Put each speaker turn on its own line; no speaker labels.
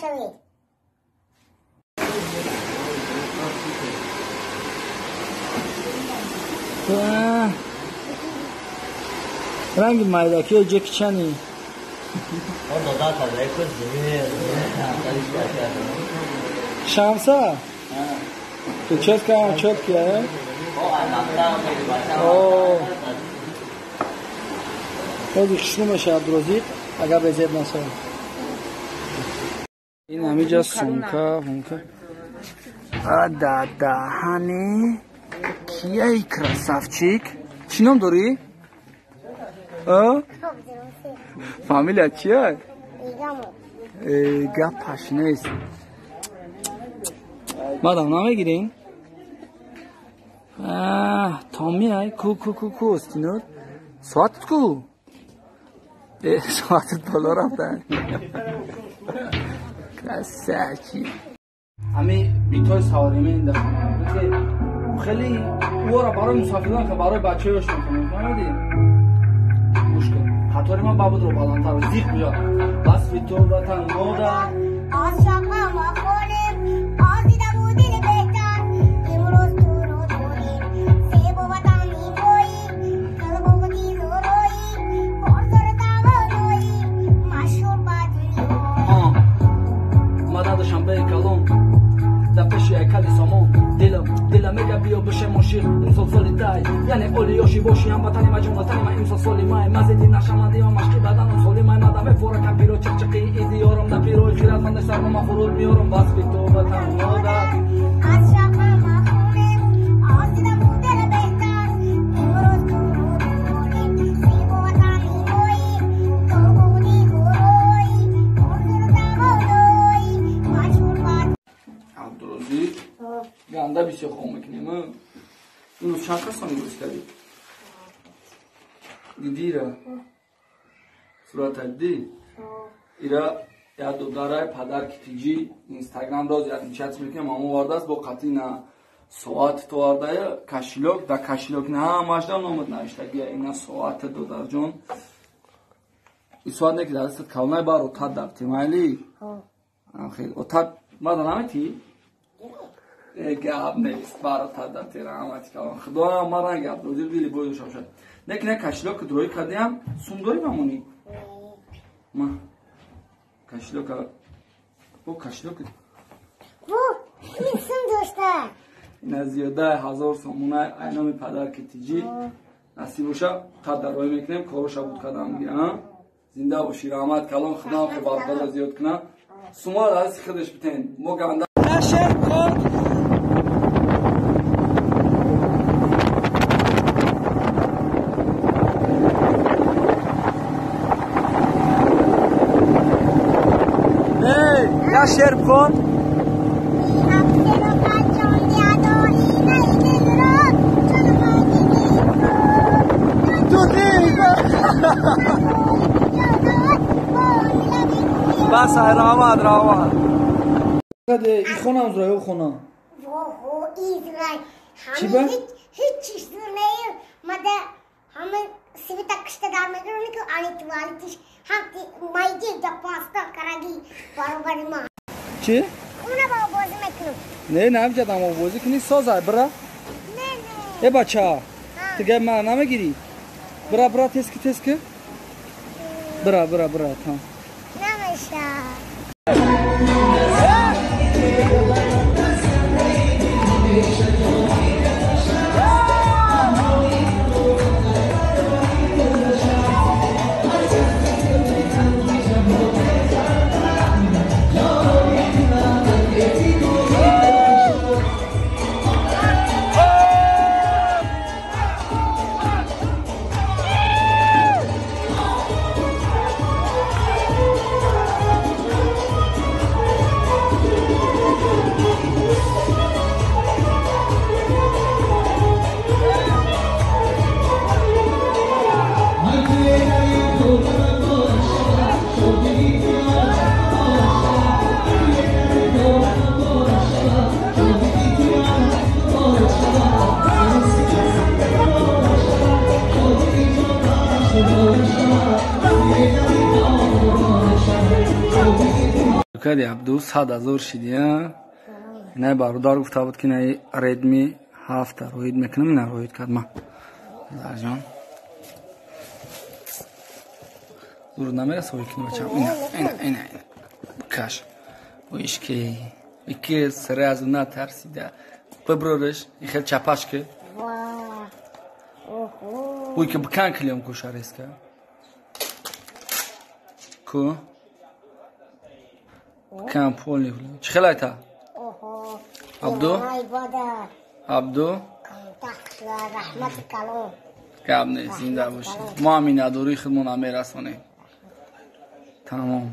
شوید.
رنگ مایداکی جکی چنی شمسه تو چت کام چت کیه خیلی شرومش عبدالرزیق اگر بزید نسا این همیجا سونکا دهنی کیه ای کراسافچیک چی نام داری؟ فامیلیا چیه؟ ایگا پشنیست مادم نمیگیرین؟ تامی های کو استینور ساعتت کو؟ ساعتت بالا رفته کساچی همه بیتای سواریمه این دفعه خیلی او را برای مسافران که برای بچه هاش میکنه فهمیدی؟ گوش کن خطوری من بابود رو بالانتر و زیق بیاد بس بیتو وطن مادر
آز شاقا ما خونیم آز دیده بودین بهتر امروز تو رو دونیم سیب و وطن میگوییم قلب و دیز و روییم پرزر دوانوییم مشهور بدونیم
مدد شنبه کلون در پشی ایکلی سامون دلم میگه بیا بشه ماشی این سلسلی تای یعنی اولیوشی باشی هم بطنی مجموع تنی من این سلسلی مای مزیدی نشمندی هم مشکی بدن و سولی مای مدمه فورا کم پیرو چقچقی ایدی یارم در پیروی خیرت من دشتر ما فرور میارم بس بی تو بطن مادر
از شاقا ما خونیم آز دیده بودین بهتر امروز تو رو دونیم سیب و وطن میگوییم قلب و دیز و روییم پرزر دوانوییم مشهور بدونیم
عبدالرزیق گنده بیسی خواه میکنیم این روز چند کسانی روز کردی؟ دیدی را؟ صورت دی؟ ایرا یا دوداره پدر کتیجی اینستاگرام راز یادم چت میکنم همون وارده است با قطعی نه ساعت تو وارده یا کشیلوک در کشیلوک نه هم مجدم نامد نوشتگی اینا ساعت دودر جون این ساعت نکی در دستت کلنای بار اتاد دارتی مایلی؟ خیلی اتاد مادا نمیتی؟ گاب نیست بارا تادا تیرا آمدی کلان خدا ما رنگ عبدالرزیق بیلی بویدو شب شد نکنه کشیلوک دروی کردیم سوم داری ممونی؟ ما کشیلوک او کشیلوک
این سم داشته
این از زیاده 1000 سومونه اینامی پدر کتیجی نصیب باشه تا در روی میکنیم کاروش بود کدام میگه زنده باشی رحمت کلان خدا که بار زیاد کنه سوما از خودش بتین مو گنده نشر کن شیر کن بس رامد این خونه هم زرای او خونه چی با؟
هیچ چیز نیم مده همه سیبی تکشته دار میگرونی که آنی توالتیش هم مایدی جا پاستا کرگی بارو ما
چی؟
اونه با بازی میکنم
نه نمیجدم با بازی کنی سازه برا
نه
ای بچه دیگه ما نمیگیری برا تسکه برا تا
نمیشه
کردی عبدو 100,000 شدی ها نه برادر گفته بود که نه ردمی 7 روید میکنم نه روید کرد من در جان زور نمیرسه وی کنه بچم اینه بکش ویش که یکی سره از اون نترسیده ببرورش این خیلی چپش که وی که بکن کلیم کشه ریس که کو بکن پول نیفلی چه خیلی تا عبدو عبدو
رحمت کلام
گب نیست زنده باشی ما همین نداری خودمون هم میرسونیم تمام